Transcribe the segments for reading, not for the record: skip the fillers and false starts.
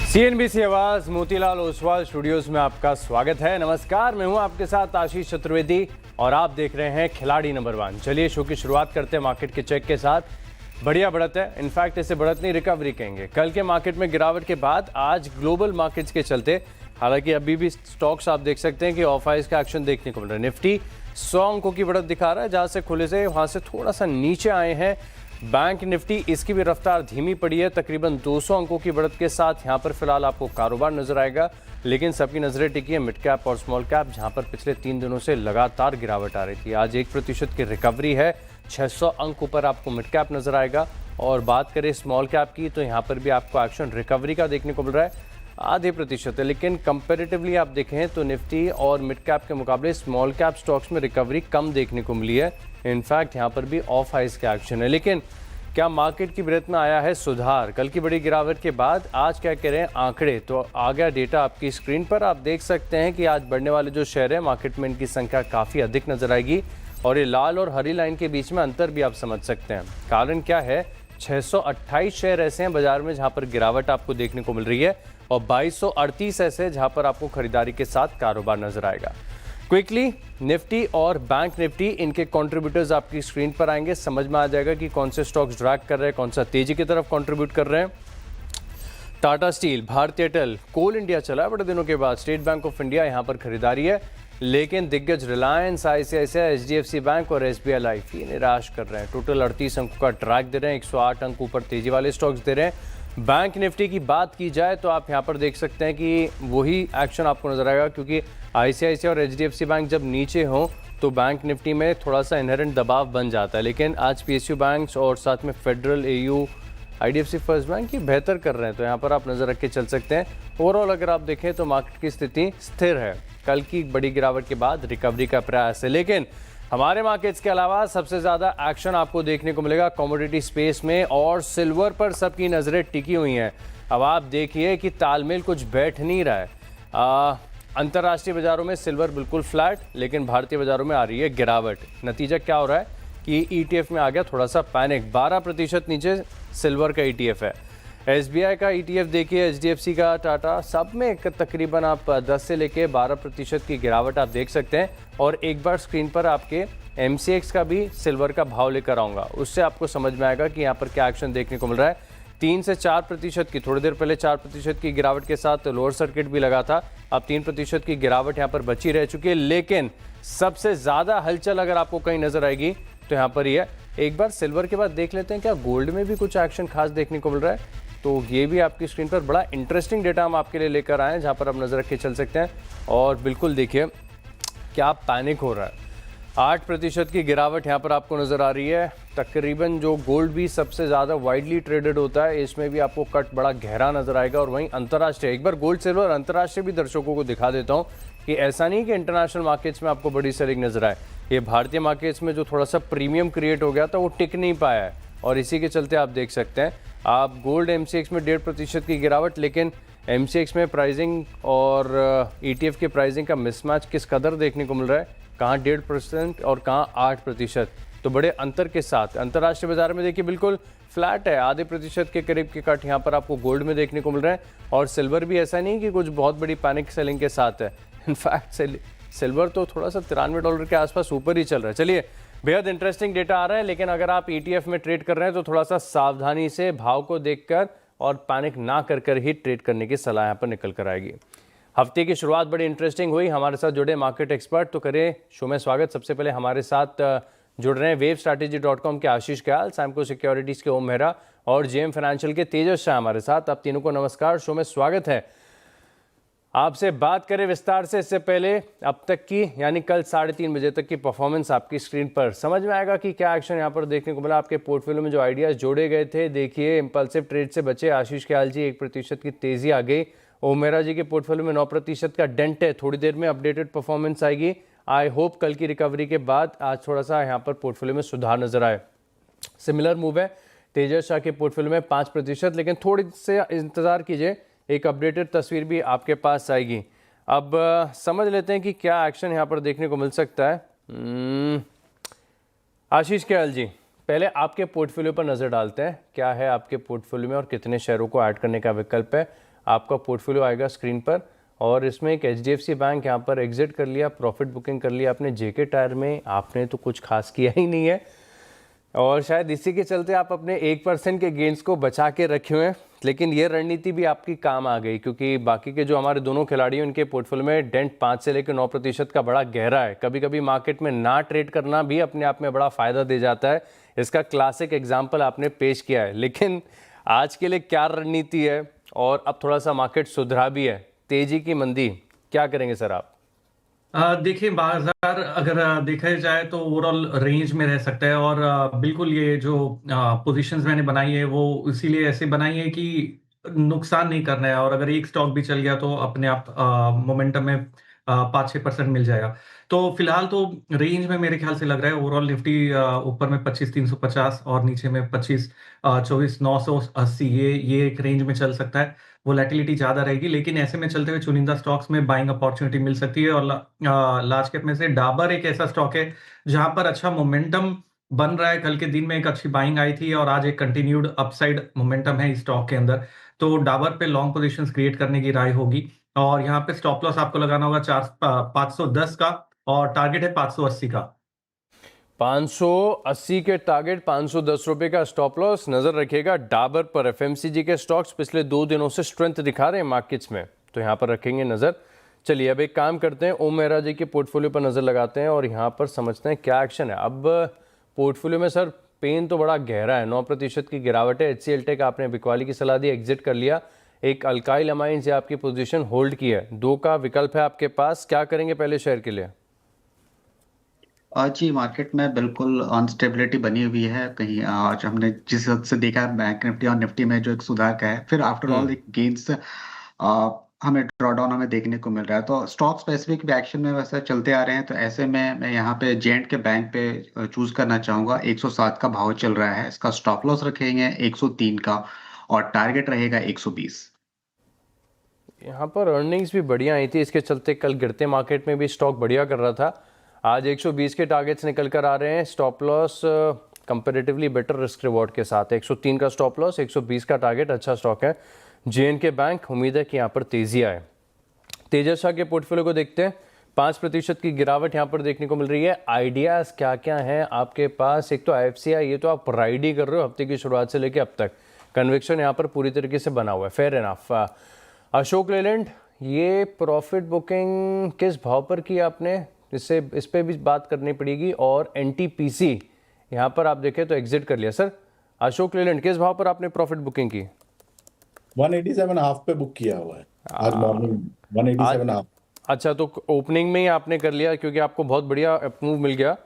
CNBC आवाज Motilal Oswal studios में आपका स्वागत है। नमस्कार, मैं हूं आपके साथ आशीष चतुर्वेदी और आप देख रहे हैं खिलाड़ी नंबर 1। चलिए शो की शुरुआत करते हैं मार्केट के चेक के साथ। बढ़िया बढ़त है, इनफैक्ट इसे बढ़त नहीं रिकवरी कहेंगे। कल के मार्केट में गिरावट के बाद आज ग्लोबल मार्केट्स के चलते हालांकि अभी भी स्टॉक्स आप देख सकते हैं कि ऑफ हाइज का एक्शन देखने को मिल रहा है। निफ्टी 100 अंकों की बढ़त दिखा रहा है, जहां से खुले से वहां से थोड़ा सा नीचे आए हैं। बैंक निफ्टी इसकी भी रफ्तार धीमी पड़ी है, तकरीबन 200 अंकों की बढ़त के साथ यहां पर फिलहाल आपको कारोबार नजर आएगा। लेकिन सबकी नजरें टिकी है मिड कैप और स्मॉल कैप, जहां पर पिछले 3 दिनों से लगातार गिरावट आ रही थी। आज 1% की रिकवरी है, 600 अंक ऊपर आपको मिड कैप नजर आएगा। और बात करें स्मॉल कैप की तो यहाँ पर भी आपको एक्शन रिकवरी का देखने को मिल रहा है, आधे प्रतिशत है। लेकिन कंपैरेटिवली आप देखें तो निफ्टी और मिड कैप के मुकाबले स्मॉल कैप स्टॉक्स में रिकवरी कम देखने को मिली है। इनफैक्ट यहाँ पर भी ऑफ हाइज का एक्शन है। लेकिन क्या मार्केट की ब्रेथ में आया है सुधार? कल की बड़ी गिरावट के बाद आज क्या कह रहे हैं आंकड़े? तो आ गया डेटा आपकी स्क्रीन पर। आप देख सकते हैं कि आज बढ़ने वाले जो शेयर है मार्केट में इनकी संख्या काफ़ी अधिक नजर आएगी और ये लाल और हरी लाइन के बीच में अंतर भी आप समझ सकते हैं। कारण क्या है? 628 शेयर ऐसे हैं बाजार में जहां पर गिरावट आपको देखने को मिल रही है और 2238 ऐसे जहां पर आपको खरीदारी के साथ कारोबार नजर आएगा। क्विकली निफ्टी और बैंक निफ्टी इनके कंट्रीब्यूटर्स आपकी स्क्रीन पर आएंगे, समझ में आ जाएगा कि कौन से स्टॉक्स ड्रैग कर रहे हैं, कौन सा तेजी की तरफ कंट्रीब्यूट कर रहे हैं। टाटा स्टील, भारतीय एयरटेल, कोल इंडिया चला है बड़े दिनों के बाद, स्टेट बैंक ऑफ इंडिया यहां पर खरीदारी है। लेकिन दिग्गज रिलायंस, आईसीआईसीआई, एचडीएफसी बैंक और एसबीआई लाइफ ये निराश कर रहे हैं। टोटल 38 अंकों का ट्रैक दे रहे हैं, 108 अंक ऊपर तेजी वाले स्टॉक्स दे रहे हैं। बैंक निफ्टी की बात की जाए तो आप यहां पर देख सकते हैं कि वही एक्शन आपको नजर आएगा, क्योंकि आईसीआईसीआई और एचडीएफसी बैंक जब नीचे हों तो बैंक निफ्टी में थोड़ा सा इनहेरेंट दबाव बन जाता है। लेकिन आज पीएसयू बैंक और साथ में federal, AU, IDFC first bank ये बेहतर कर रहे हैं, तो यहाँ पर आप नजर रख के चल सकते हैं। ओवरऑल अगर आप देखें तो मार्केट की स्थिति स्थिर है। कल की बड़ी गिरावट के बाद रिकवरी का प्रयास है। लेकिन हमारे मार्केट्स के अलावा सबसे ज्यादा एक्शन आपको देखने को मिलेगा कमोडिटी स्पेस में और सिल्वर पर सबकी नजरें टिकी हुई हैं। अब आप देखिए कि तालमेल कुछ बैठ नहीं रहा है। अंतर्राष्ट्रीय बाजारों में सिल्वर बिल्कुल फ्लैट, लेकिन भारतीय बाजारों में आ रही है गिरावट। नतीजा क्या हो रहा है कि ईटीएफ में आ गया थोड़ा सा पैनिक, 12% नीचे सिल्वर का ईटीएफ है। एसबीआई का ईटीएफ देखिए, एचडीएफसी का, टाटा, सब में तकरीबन आप 10 से लेके 12% की गिरावट आप देख सकते हैं। और एक बार स्क्रीन पर आपके एमसीएक्स का भी सिल्वर का भाव लेकर आऊँगा, उससे आपको समझ में आएगा कि यहाँ पर क्या एक्शन देखने को मिल रहा है। 3 से 4% की, थोड़ी देर पहले 4% की गिरावट के साथ लोअर सर्किट भी लगा था। अब 3% की गिरावट यहाँ पर बची रह चुकी है। लेकिन सबसे ज़्यादा हलचल अगर आपको कहीं नजर आएगी तो यहाँ पर ही है। एक बार सिल्वर के बाद देख लेते हैं क्या गोल्ड में भी कुछ एक्शन खास देखने को मिल रहा है। तो ये भी आपकी स्क्रीन पर बड़ा इंटरेस्टिंग डेटा हम आपके लिए लेकर आए हैं, जहाँ पर आप नजर रख के चल सकते हैं। और बिल्कुल देखिए क्या पैनिक हो रहा है। 8% की गिरावट यहाँ पर आपको नजर आ रही है। तकरीबन जो गोल्ड भी सबसे ज़्यादा वाइडली ट्रेडेड होता है, इसमें भी आपको कट बड़ा गहरा नजर आएगा। और वहीं अंतर्राष्ट्रीय, एक बार गोल्ड, सिल्वर, अंतर्राष्ट्रीय भी दर्शकों को दिखा देता हूँ कि ऐसा नहीं कि इंटरनेशनल मार्केट्स में आपको बड़ी सेलिंग नजर आए। ये भारतीय मार्केट्स में जो थोड़ा सा प्रीमियम क्रिएट हो गया था वो टिक नहीं पाया है, और इसी के चलते आप देख सकते हैं आप गोल्ड एमसीएक्स में 1.5% की गिरावट। लेकिन एमसीएक्स में प्राइसिंग और ईटीएफ के प्राइसिंग का मिसमैच किस कदर देखने को मिल रहा है, कहाँ 1.5% और कहाँ 8%, तो बड़े अंतर के साथ। अंतर्राष्ट्रीय बाजार में देखिए बिल्कुल फ्लैट है, आधे प्रतिशत के करीब के कट यहाँ पर आपको गोल्ड में देखने को मिल रहे हैं। और सिल्वर भी ऐसा नहीं कि कुछ बहुत बड़ी पैनिक सेलिंग के साथ है। इनफैक्ट सिल्वर तो थोड़ा सा $93 के आसपास ऊपर ही चल रहा है। चलिए, बेहद इंटरेस्टिंग डेटा आ रहा है। लेकिन अगर आप ईटीएफ में ट्रेड कर रहे हैं तो थोड़ा सा सावधानी से भाव को देखकर और पैनिक ना कर ही ट्रेड करने की सलाह यहाँ पर निकल कर आएगी। हफ्ते की शुरुआत बड़ी इंटरेस्टिंग हुई। हमारे साथ जुड़े मार्केट एक्सपर्ट, तो करें शो में स्वागत। सबसे पहले हमारे साथ जुड़ रहे हैं वेवस्ट्रैटेजी.com के आशीष कयाल, सैमको सिक्योरिटीज के ओम मेहरा और जेएम फाइनेंशियल के तेजस शाह हमारे साथ। आप तीनों को नमस्कार, शो में स्वागत है। आपसे बात करें विस्तार से, इससे पहले अब तक की यानी कल 3:30 बजे तक की परफॉर्मेंस आपकी स्क्रीन पर समझ में आएगा कि क्या एक्शन यहाँ पर देखने को मिला। आपके पोर्टफोलियो में जो आइडियाज जोड़े गए थे, देखिए इंपल्सिव ट्रेड से बचे आशीष कयाल जी, 1% की तेजी आ गई। ओम मेहरा जी के पोर्टफोलियो में 9% का डेंट है। थोड़ी देर में अपडेटेड परफॉर्मेंस आएगी। आई होप कल की रिकवरी के बाद आज थोड़ा सा यहाँ पर पोर्टफोलियो में सुधार नजर आए। सिमिलर मूव है तेजस शाह के पोर्टफोलियो में 5%, लेकिन थोड़ी से इंतजार कीजिए, एक अपडेटेड तस्वीर भी आपके पास आएगी। अब समझ लेते हैं कि क्या एक्शन यहाँ पर देखने को मिल सकता है। आशीष कयाल जी, पहले आपके पोर्टफोलियो पर नज़र डालते हैं। क्या है आपके पोर्टफोलियो में और कितने शेयरों को ऐड करने का विकल्प है? आपका पोर्टफोलियो आएगा स्क्रीन पर। और इसमें एक HDFC बैंक यहाँ पर एग्जिट कर लिया, प्रॉफिट बुकिंग कर लिया आपने। JK टायर में आपने तो कुछ खास किया ही नहीं है, और शायद इसी के चलते आप अपने 1% के गेंस को बचा के रखे हुए हैं। लेकिन ये रणनीति भी आपकी काम आ गई, क्योंकि बाकी के जो हमारे दोनों खिलाड़ियों इनके पोर्टफोलियो में डेंट 5 से लेकर 9% का बड़ा गहरा है। कभी कभी मार्केट में ना ट्रेड करना भी अपने आप में बड़ा फायदा दे जाता है। इसका क्लासिक एग्जाम्पल आपने पेश किया है। लेकिन आज के लिए क्या रणनीति है? और अब थोड़ा सा मार्केट सुधरा भी है, तेजी की मंदी, क्या करेंगे सर आप? देखिए, बाजार अगर देखा जाए तो ओवरऑल रेंज में रह सकता है। और बिल्कुल ये जो पोजीशंस मैंने बनाई है वो इसीलिए ऐसे बनाई है कि नुकसान नहीं करना है। और अगर एक स्टॉक भी चल गया तो अपने आप मोमेंटम में 5-6% मिल जाएगा। तो फिलहाल तो रेंज में मेरे ख्याल से लग रहा है ओवरऑल निफ्टी ऊपर में 25,350 और नीचे में 24,980 ये एक रेंज में चल सकता है। वोलेटिलिटी ज्यादा रहेगी, लेकिन ऐसे में चलते हुए चुनिंदा स्टॉक्स में बाइंग अपॉर्चुनिटी मिल सकती है। और लार्ज कैप में से डाबर एक ऐसा स्टॉक है जहां पर अच्छा मोमेंटम बन रहा है। कल के दिन में एक अच्छी बाइंग आई थी और आज एक कंटिन्यूड अपसाइड मोमेंटम है इस स्टॉक के अंदर। तो डाबर पे लॉन्ग पोजीशंस क्रिएट करने की राय होगी। और यहाँ पे स्टॉप लॉस आपको लगाना होगा 510 का, और टारगेट है 580 का। 580 के टारगेट, 510 रुपए का स्टॉप लॉस। नजर रखिएगा डाबर पर। FMCG के स्टॉक्स पिछले 2 दिनों से स्ट्रेंथ दिखा रहे हैं मार्केट्स में, तो यहाँ पर रखेंगे नजर। चलिए अब एक काम करते हैं, ओम मेहरा जी के पोर्टफोलियो पर नजर लगाते हैं और यहाँ पर समझते हैं क्या एक्शन है। अब पोर्टफोलियो में सर पेन तो बड़ा गहरा है, 9% की गिरावट है। HCL टेक आपने बिकवाली की सलाह दी, एग्जिट कर लिया। एक अल्काइल अमाइंस से आपकी पोजीशन होल्ड की है। 2 का विकल्प है आपके पास, क्या करेंगे पहले शेयर के लिए? आज ही मार्केट में बिल्कुल अनस्टेबिलिटी बनी हुई है। कहीं आज हमने जिस हद से देखा है बैंक निफ्टी और निफ्टी में जो एक सुधार का है, फिर आफ्टर ऑल एक गेन्स हमें ड्रॉडाउन हमें देखने को मिल रहा है। तो स्टॉक स्पेसिफिक भी एक्शन में वैसे चलते आ रहे हैं। तो ऐसे में मैं यहाँ पे जेंट के बैंक पे चूज करना चाहूंगा। 107 का भाव चल रहा है, इसका स्टॉप लॉस रखेंगे 103 का और टारगेट रहेगा 120। यहाँ पर अर्निंग्स भी बढ़िया आई थी, इसके चलते कल गिरते मार्केट में भी स्टॉक बढ़िया कर रहा था। आज 120 के टारगेट्स निकल कर आ रहे हैं। Stop loss comparatively better risk reward के साथ 103 का स्टॉप लॉस, 120 का टारगेट। अच्छा स्टॉक है JNK बैंक। उम्मीद है कि यहाँ पर तेजी आए। तेजस शाह के पोर्टफोलियो को देखते हैं। 5% की गिरावट यहाँ पर देखने को मिल रही है। आइडियाज क्या क्या हैं आपके पास? एक तो IFCI, ये तो आप राइड ही कर रहे हो हफ्ते की शुरुआत से लेकर अब तक। कन्विक्शन यहाँ पर पूरी तरीके से बना हुआ है, फेयर इनफ। अशोक लेलैंड, ये प्रॉफिट बुकिंग किस भाव पर की आपने? इससे इस पे भी बात करनी पड़ेगी। और NTPC यहाँ पर आप देखें तो एग्जिट कर लिया। सर अशोक लेलैंड किस भाव पर आपने प्रॉफिट बुकिंग की? 187.5 पे बुक किया हुआ है आज मॉर्निंग, 187.5। अच्छा, तो ओपनिंग में ही आपने कर लिया क्योंकि आपको बहुत बढ़िया मूव मिल गया।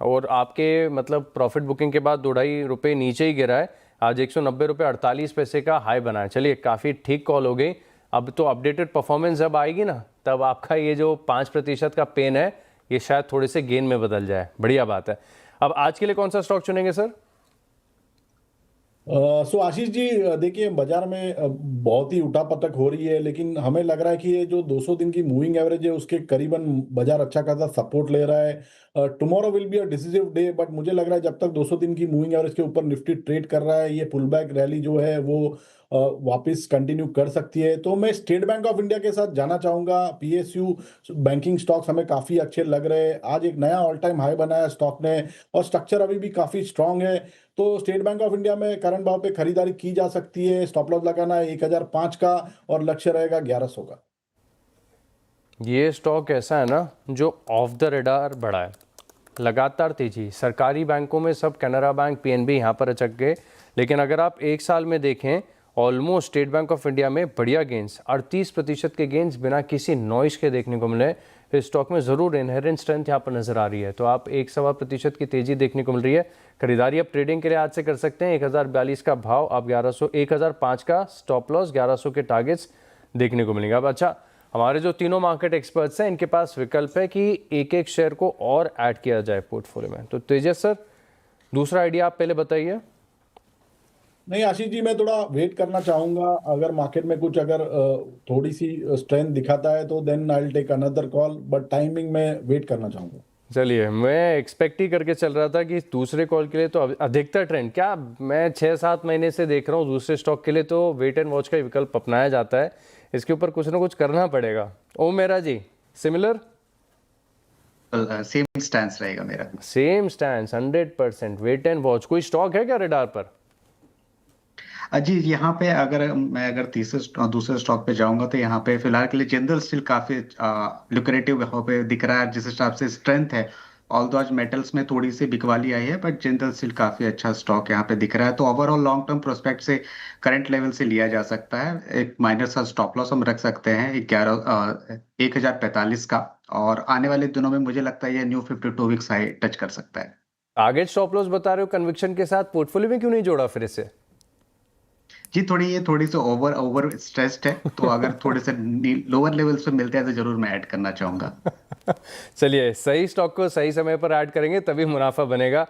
और आपके मतलब प्रॉफिट बुकिंग के बाद 2-2.5 रुपये नीचे ही गिरा है। आज 190 रुपये 48 पैसे का हाई बना है। चलिए काफ़ी ठीक कॉल हो गई। अब तो अपडेटेड परफॉर्मेंस जब आएगी ना, तब आपका ये जो 5% का पेन है ये शायद थोड़े से गेन में बदल जाए। बढ़िया बात है। अब आज के लिए कौन सा स्टॉक चुनेंगे सर? सो आशीष जी, देखिए बाजार में बहुत ही उठापटक हो रही है, लेकिन हमें लग रहा है कि ये जो 200 दिन की मूविंग एवरेज है उसके करीबन बाजार अच्छा खासा सपोर्ट ले रहा है। Tomorrow will be a decisive day, but मुझे लग रहा है जब तक 200 दिन की मूविंग एवरेज के ऊपर निफ्टी ट्रेड कर रहा है, ये पुल बैक रैली जो है वो वापस कंटिन्यू कर सकती है। तो मैं स्टेट बैंक ऑफ इंडिया के साथ जाना चाहूंगा। PSU बैंकिंग स्टॉक्स हमें काफी अच्छे लग रहे हैं। आज एक नया ऑल टाइम हाई बनाया स्टॉक ने और स्ट्रक्चर अभी भी काफी स्ट्रांग है। तो स्टेट बैंक ऑफ इंडिया में करंट भाव पे खरीदारी की जा सकती है। स्टॉप लॉस लगाना है 1005 का और लक्ष्य रहेगा 1100 का। ये स्टॉक ऐसा है ना जो ऑफ द रेडार बढ़ा है, लगातार तेजी। सरकारी बैंकों में सब कैनरा बैंक, PNB यहाँ पर अचक गए। लेकिन अगर आप एक साल में देखें, almost state bank of India में बढ़िया गेंस, 38% के गेंस बिना किसी नॉइस के देखने को मिले। इस स्टॉक में ज़रूर इनहेरेंट स्ट्रेंथ यहाँ पर नजर आ रही है। तो आप 1-1.25% की तेजी देखने को मिल रही है। खरीदारी आप ट्रेडिंग के लिए आज से कर सकते हैं। 1042 का भाव, आप 1005 का स्टॉप लॉस, 1100 के टारगेट्स देखने को मिलेंगे। अब अच्छा, हमारे जो तीनों मार्केट एक्सपर्ट्स हैं इनके पास विकल्प है कि एक एक शेयर को और ऐड किया जाए पोर्टफोलियो में। तो तेजस सर, दूसरा आइडिया आप पहले बताइए। नहीं आशीष जी, मैं थोड़ा वेट करना चाहूंगा। अगर मार्केट में कुछ अगर थोड़ी सी स्ट्रेंथ दिखाता है तो then I will take another call, but timing में वेट करना चाहूंगा। चलिए, मैं एक्सपेक्ट ही करके चल रहा था कि दूसरे कॉल के लिए तो अधिकतर ट्रेंड क्या, मैं 6-7 महीने से देख रहा हूँ दूसरे स्टॉक के लिए तो वेट एंड वॉच का ही विकल्प अपनाया जाता है। इसके ऊपर कुछ ना कुछ करना पड़ेगा। Om Mehra ji, similar same stance रहेगा मेरा भी। Same stand 100% wait and watch. कोई स्टॉक है क्या रडार पर? जी यहाँ पे अगर तीसरे दूसरे स्टॉक पे जाऊंगा तो यहाँ पे फिलहाल के लिए जिंदल स्टील काफी लुक्रेटिव यहाँ पे दिख रहा है, जिस हिसाब से स्ट्रेंथ है। ऑल्दो आज मेटल्स में थोड़ी सी बिकवाली आई है, बट जिंदल स्टील काफी अच्छा स्टॉक यहाँ पे दिख रहा है। तो ओवरऑल लॉन्ग टर्म प्रोस्पेक्ट से करंट लेवल से लिया जा सकता है। एक माइनर सा स्टॉप लॉस हम रख सकते हैं 1045 का, और आने वाले दिनों में मुझे लगता है ये न्यू 52 वीक्स हाई टच कर सकता है। टारगेट स्टॉप लॉस बता रहे हो कन्विक्शन के साथ, पोर्टफोलियो में क्यों नहीं जोड़ा फिर इसे? जी थोड़ी सी ओवर स्ट्रेस्ड है, तो अगर थोड़े से लोअर लेवल्स पे मिलते हैं तो जरूर मैं ऐड करना चाहूंगा। चलिए, सही स्टॉक को सही समय पर ऐड करेंगे तभी मुनाफा बनेगा।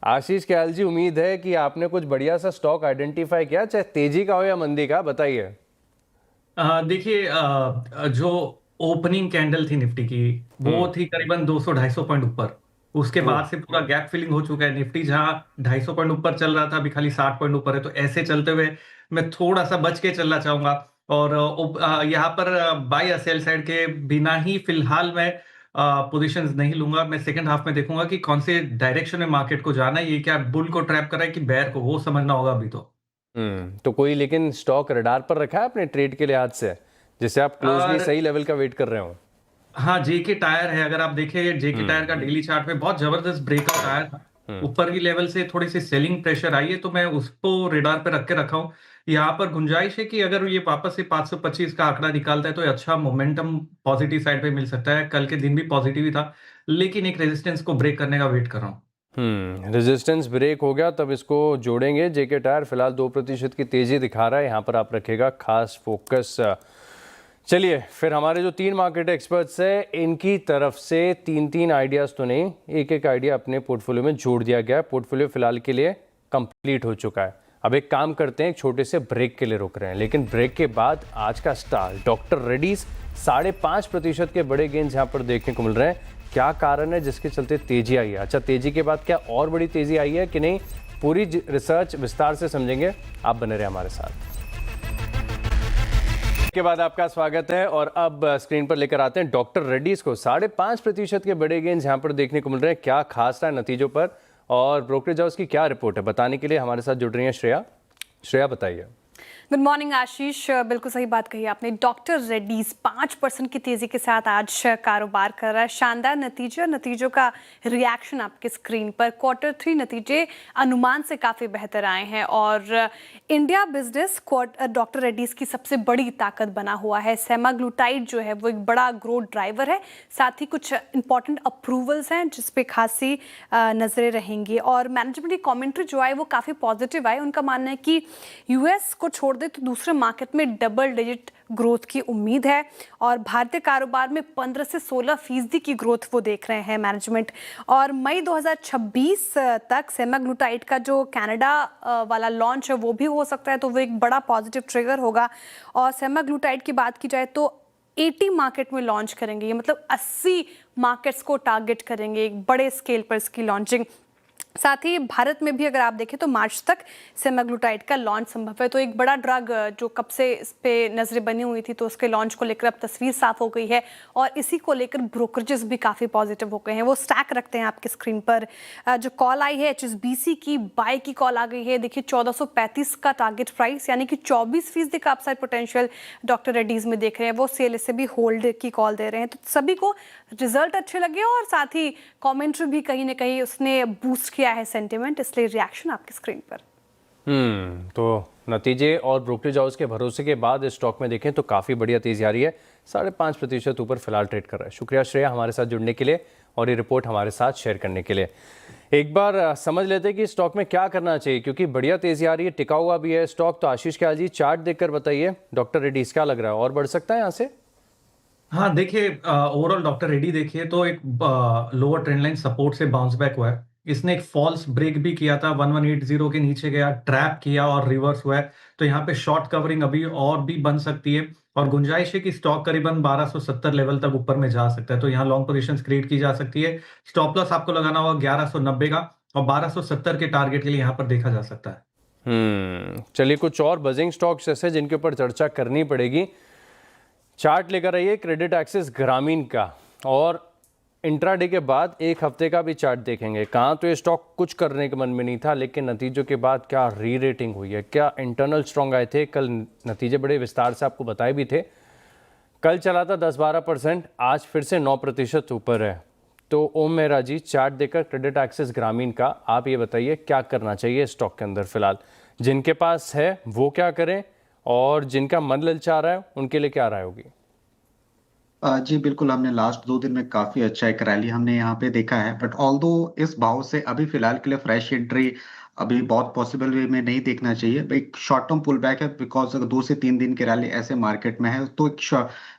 आशीष ख्याल जी, उम्मीद है कि आपने कुछ बढ़िया सा स्टॉक आइडेंटिफाई किया, चाहे तेजी का हो या मंदी का, बताइए। देखिए, जो ओपनिंग कैंडल थी निफ्टी की, वो थी करीबन 200-250 पॉइंट ऊपर। उसके बाद से पूरा गैप फिलिंग हो चुका है। निफ्टी जहां 250 पॉइंट ऊपर चल रहा था, अभी खाली 60 पॉइंट ऊपर है। तो ऐसे चलते हुए मैं थोड़ा सा बच के चलना चाहूंगा, और यहाँ पर बाय या सेल साइड के बिना ही फिलहाल मैं पोजीशंस नहीं लूंगा। मैं सेकंड हाफ में देखूंगा कि कौन से डायरेक्शन में मार्केट को जाना है, ये क्या बुल को ट्रैप कर रहा है कि बेयर को, वो समझना होगा अभी तो। तो कोई लेकिन स्टॉक रडार पर रखा है अपने ट्रेड के लिहाज से, जिसे आप क्लोजली सही लेवल का वेट कर रहे हो? हाँ, जेके टायर है। अगर आप देखें जेके टायर का डेली चार्ट में बहुत जबरदस्त ब्रेकआउट आया था, ऊपर की लेवल से थोड़ी सी सेलिंग प्रेशर आई है, तो मैं उसको रेडार पे रख के रखा हूँ। यहाँ पर गुंजाइश है कि अगर ये वापस से 525 का आंकड़ा निकालता है तो अच्छा मोमेंटम पॉजिटिव साइड पे मिल सकता है। कल के दिन भी पॉजिटिव ही था, लेकिन एक रेजिस्टेंस को ब्रेक करने का वेट कर रहा हूँ। रेजिस्टेंस ब्रेक हो गया तब इसको जोड़ेंगे। जेके टायर फिलहाल 2% की तेजी दिखा रहा है, यहाँ पर आप रखेगा खास फोकस। चलिए, फिर हमारे जो 3 मार्केट एक्सपर्ट्स हैं, इनकी तरफ से 3 आइडियाज़ तो नहीं, एक आइडिया अपने पोर्टफोलियो में जोड़ दिया गया है। पोर्टफोलियो फिलहाल के लिए कंप्लीट हो चुका है। अब एक काम करते हैं, एक छोटे से ब्रेक के लिए रुक रहे हैं, लेकिन ब्रेक के बाद आज का स्टार डॉक्टर रेड्डीज 5.5% के बड़े गेंस यहाँ पर देखने को मिल रहे हैं। क्या कारण है जिसके चलते तेजी आई है? अच्छा, तेजी के बाद क्या और बड़ी तेजी आई है कि नहीं, पूरी रिसर्च विस्तार से समझेंगे। आप बने रहे हमारे साथ। के बाद आपका स्वागत है, और अब स्क्रीन पर लेकर आते हैं डॉक्टर रेड्डीज को। 5.5% के बड़े गेंस यहाँ पर देखने को मिल रहे हैं। क्या खास रहा है नतीजों पर, और ब्रोकरेज हाउस की क्या रिपोर्ट है, बताने के लिए हमारे साथ जुड़ रही हैं श्रेया। श्रेया, बताइए। गुड मॉर्निंग आशीष, बिल्कुल सही बात कही आपने। डॉक्टर रेड्डीज 5% की तेजी के साथ आज कारोबार कर रहा है। शानदार नतीजे और नतीजों का रिएक्शन आपके स्क्रीन पर। Q3 नतीजे अनुमान से काफ़ी बेहतर आए हैं, और इंडिया बिजनेस डॉक्टर रेड्डीज की सबसे बड़ी ताकत बना हुआ है। सेमाग्लूटाइड जो है वो एक बड़ा ग्रोथ ड्राइवर है, साथ ही कुछ इंपॉर्टेंट अप्रूवल्स हैं जिस पे खासी नजरें रहेंगी। और मैनेजमेंट की कमेंट्री जो आए वो काफ़ी पॉजिटिव आए। उनका मानना है कि यूएस को छोड़ दे तो दूसरे मार्केट में डबल डिजिट ग्रोथ की उम्मीद है, और भारतीय कारोबार में 15 से 16% की ग्रोथ वो देख रहे हैं मैनेजमेंट। और मई 2026 तक सेमाग्लूटाइड का जो कनाडा वाला लॉन्च है वो भी हो सकता है, तो वो एक बड़ा पॉजिटिव ट्रिगर होगा। और सेमाग्लूटाइड की बात की जाए तो 80 मार्केट में लॉन्च करेंगे, ये मतलब 80 मार्केट्स को टारगेट करेंगे, एक बड़े स्केल पर इसकी लॉन्चिंग। साथ ही भारत में भी अगर आप देखें तो मार्च तक सेमाग्लूटाइड का लॉन्च संभव है। तो एक बड़ा ड्रग जो कब से इस पे नजरें बनी हुई थी, तो उसके लॉन्च को लेकर अब तस्वीर साफ हो गई है, और इसी को लेकर ब्रोकरेजेस भी काफ़ी पॉजिटिव हो गए हैं। वो स्टैक रखते हैं आपके स्क्रीन पर। जो कॉल आई है HSBC की, बाय की कॉल आ गई है। देखिए 1435 का टारगेट प्राइस, यानी कि 24% का अपसाइड पोटेंशियल डॉक्टर रेड्डीज में देख रहे हैं। वो सेल से भी होल्ड की कॉल दे रहे हैं। तो सभी को रिजल्ट अच्छे लगे, और साथ ही कॉमेंट्री भी कहीं ना कहीं उसने बूस्ट किया है सेंटिमेंट, इसलिए रिएक्शन आपकी स्क्रीन पर। तो नतीजे और ब्रोकरेज हाउस के भरोसे के बाद इस स्टॉक में देखें तो काफ़ी बढ़िया तेजी आ रही है। 5.5% ऊपर फिलहाल ट्रेड कर रहा है। शुक्रिया श्रेया हमारे साथ जुड़ने के लिए और ये रिपोर्ट हमारे साथ शेयर करने के लिए। एक बार समझ लेते हैं कि स्टॉक में क्या करना चाहिए, क्योंकि बढ़िया तेजी आ रही है, टिका हुआ भी है स्टॉक। तो आशीष ख्याल जी, चार्ट देखकर बताइए, डॉक्टर रेड्डीज क्या लग रहा है, और बढ़ सकता है यहाँ से? हाँ देखिए, ओवरऑल डॉक्टर रेड्डी देखिए तो एक लोअर ट्रेंड लाइन सपोर्ट से बाउंस बैक हुआ है। इसने एक फॉल्स ब्रेक भी किया था, 1180 के नीचे गया, ट्रैप किया और रिवर्स हुआ है। तो यहाँ पे शॉर्ट कवरिंग अभी और भी बन सकती है और गुंजाइश है कि स्टॉक करीबन 1270 लेवल तक ऊपर में जा सकता है। तो यहाँ लॉन्ग पोजीशंस क्रिएट की जा सकती है। स्टॉप लॉस आपको लगाना होगा 1190 का और 1270 के टारगेट के लिए यहाँ पर देखा जा सकता है। चलिए कुछ और बजिंग स्टॉक्स ऐसे जिनके ऊपर चर्चा करनी पड़ेगी। चार्ट लेकर आइए क्रेडिट एक्सिस ग्रामीण का, और इंट्राडे के बाद एक हफ्ते का भी चार्ट देखेंगे। कहाँ तो ये स्टॉक कुछ करने के मन में नहीं था, लेकिन नतीजों के बाद क्या री रेटिंग हुई है, क्या इंटरनल स्ट्रॉन्ग आए थे। कल नतीजे बड़े विस्तार से आपको बताए भी थे। कल चला था 10-12%, आज फिर से 9% ऊपर है। तो ओम मेहरा जी, चार्ट देकर क्रेडिट एक्सिस ग्रामीण का आप ये बताइए क्या करना चाहिए स्टॉक के अंदर फिलहाल, जिनके पास है वो क्या करें और जिनका मन ललचा रहा है उनके लिए क्या राय होगी। जी बिल्कुल, हमने लास्ट 2 दिन में काफी अच्छा एक रैली हमने यहाँ पे देखा है, बट ऑल्दो इस भाव से अभी फिलहाल के लिए फ्रेश एंट्री अभी बहुत पॉसिबल वे में नहीं देखना चाहिए। एक शॉर्ट टर्म पुल बैक है, बिकॉज अगर 2 से 3 दिन की रैली ऐसे मार्केट में है तो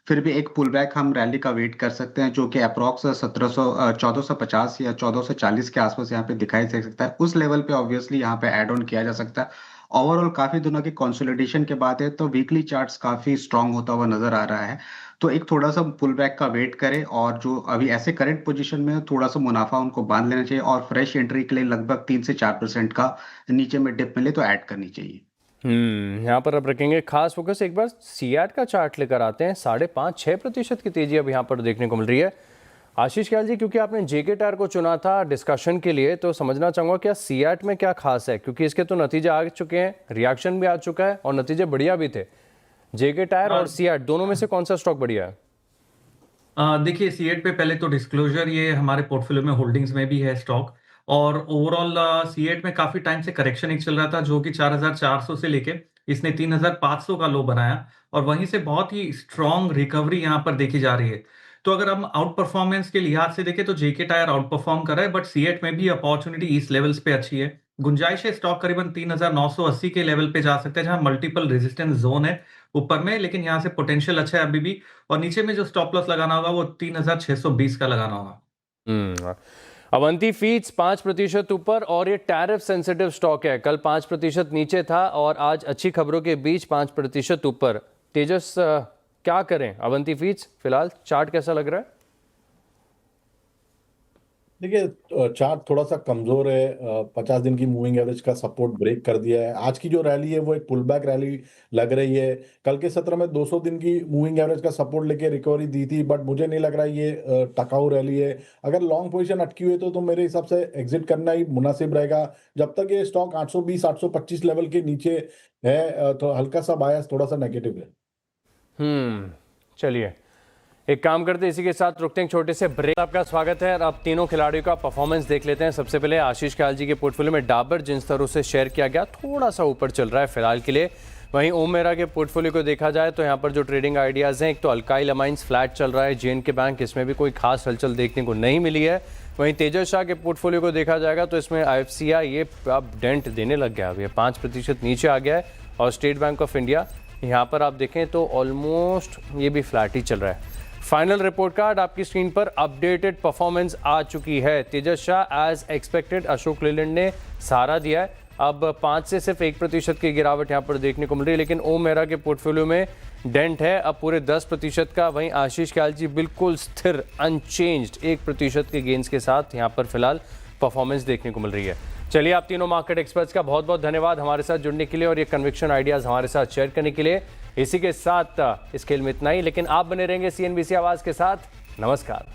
फिर भी एक पुल बैक हम रैली का वेट कर सकते हैं, जो कि अप्रॉक्स 1450 या 1440 के आसपास यहाँ पे दिखाई दे सकता है। उस लेवल पे ऑब्वियसली यहाँ पे एड ऑन किया जा सकता है। ओवरऑल काफी दिनों की कंसोलिडेशन के बाद है, तो वीकली चार्ट्स काफी स्ट्रांग होता हुआ नजर आ रहा है। तो एक थोड़ा सा पुल बैक का वेट करें, और जो अभी ऐसे करंट पोजीशन में थोड़ा सा मुनाफा उनको बांध लेना चाहिए, और फ्रेश एंट्री के लिए लगभग 3 से 4% का नीचे में डिप मिले तो ऐड करनी चाहिए। यहाँ पर अब रखेंगे खास फोकस। एक बार सीएट का चार्ट लेकर आते हैं। 5.5-6% की तेजी अब यहाँ पर देखने को मिल रही है। आशीष ख्याल जी, क्योंकि आपने जेके टायर को चुना था डिस्कशन के लिए, तो समझना चाहूँगा क्या सीएट में क्या खास है, क्योंकि इसके तो नतीजे आ चुके हैं, रिएक्शन भी आ चुका है और नतीजे बढ़िया भी थे। जेके टायर और सीएट दोनों में से कौन सा स्टॉक बढ़िया है? देखिए, सीएट पे पहले तो डिस्क्लोजर, ये हमारे पोर्टफोलियो में होल्डिंग्स में भी है स्टॉक, और ओवरऑल सीएट में काफी टाइम से करेक्शन एक चल रहा था, जो कि 4400 से लेके इसने 3500 का लो बनाया, और वहीं से बहुत ही स्ट्रॉन्ग रिकवरी यहाँ पर देखी जा रही है। तो अगर हम आउट परफॉर्मेंस के लिहाज से देखें तो जेके टायर आउट परफॉर्म कर रहा है, बट सीएट में भी अपॉर्चुनिटी इस लेवल्स पे अच्छी है। गुंजाइश है, स्टॉक करीबन 3980 के लेवल पे जा सकते हैं, जहां मल्टीपल रेजिस्टेंस जोन है ऊपर में, लेकिन यहाँ से पोटेंशियल अच्छा है अभी भी। और नीचे में जो स्टॉप लॉस लगाना होगा वो 3620 का लगाना होगा। अवंती फीड्स 5% ऊपर, और ये टैरिफ सेंसिटिव स्टॉक है। कल 5% नीचे था और आज अच्छी खबरों के बीच 5% ऊपर। तेजस, क्या करें अवंती फीड्स फिलहाल, चार्ट कैसा लग रहा है? देखिए, चार्ट थोड़ा सा कमजोर है। 50 दिन की मूविंग एवरेज का सपोर्ट ब्रेक कर दिया है। आज की जो रैली है वो एक पुल बैक रैली लग रही है। कल के सत्र में 200 दिन की मूविंग एवरेज का सपोर्ट लेके रिकवरी दी थी, बट मुझे नहीं लग रहा है ये टकाऊ रैली है। अगर लॉन्ग पोजीशन अटकी हुई तो मेरे हिसाब से एग्जिट करना ही मुनासिब रहेगा। जब तक ये स्टॉक 820-825 लेवल के नीचे है तो हल्का सा बायस थोड़ा सा नेगेटिव है। चलिए एक काम करते हैं, इसी के साथ रुकते हैं, छोटे से ब्रेक। आपका स्वागत है और अब तीनों खिलाड़ियों का परफॉर्मेंस देख लेते हैं। सबसे पहले आशीष ख्याल जी के पोर्टफोलियो में डाबर जिन स्तरों से शेयर किया गया थोड़ा सा ऊपर चल रहा है फिलहाल के लिए। वहीं ओम मेहरा के पोर्टफोलियो को देखा जाए तो यहाँ पर जो ट्रेडिंग आइडियाज़ हैं, एक तो अल्काइल अमाइंस फ्लैट चल रहा है, जे&के बैंक इसमें भी कोई खास हलचल देखने को नहीं मिली है। वहीं तेजस शाह के पोर्टफोलियो को देखा जाएगा तो इसमें IFCI ये अब डेंट देने लग गया, अभी 5% नीचे आ गया है। और स्टेट बैंक ऑफ इंडिया यहाँ पर आप देखें तो ऑलमोस्ट ये भी फ्लैट ही चल रहा है। फाइनल रिपोर्ट कार्ड आपकी स्क्रीन पर, अपडेटेड परफॉर्मेंस आ चुकी है। तेजस शाह एज एक्सपेक्टेड, अशोक लेलैंड ने सहारा दिया है। अब 5 से सिर्फ 1% की गिरावट यहाँ पर देखने को मिल रही है, लेकिन ओम मेहरा के पोर्टफोलियो में डेंट है अब पूरे 10% का। वहीं आशीष ख्याल जी बिल्कुल स्थिर अनचेंज्ड 1% के गेंस के साथ यहाँ पर फिलहाल परफॉर्मेंस देखने को मिल रही है। चलिए, आप तीनों मार्केट एक्सपर्ट्स का बहुत बहुत धन्यवाद हमारे साथ जुड़ने के लिए और ये कन्विक्शन आइडियाज़ हमारे साथ शेयर करने के लिए। इसी के साथ इस खेल में इतना ही, लेकिन आप बने रहेंगे CNBC आवाज़ के साथ। नमस्कार।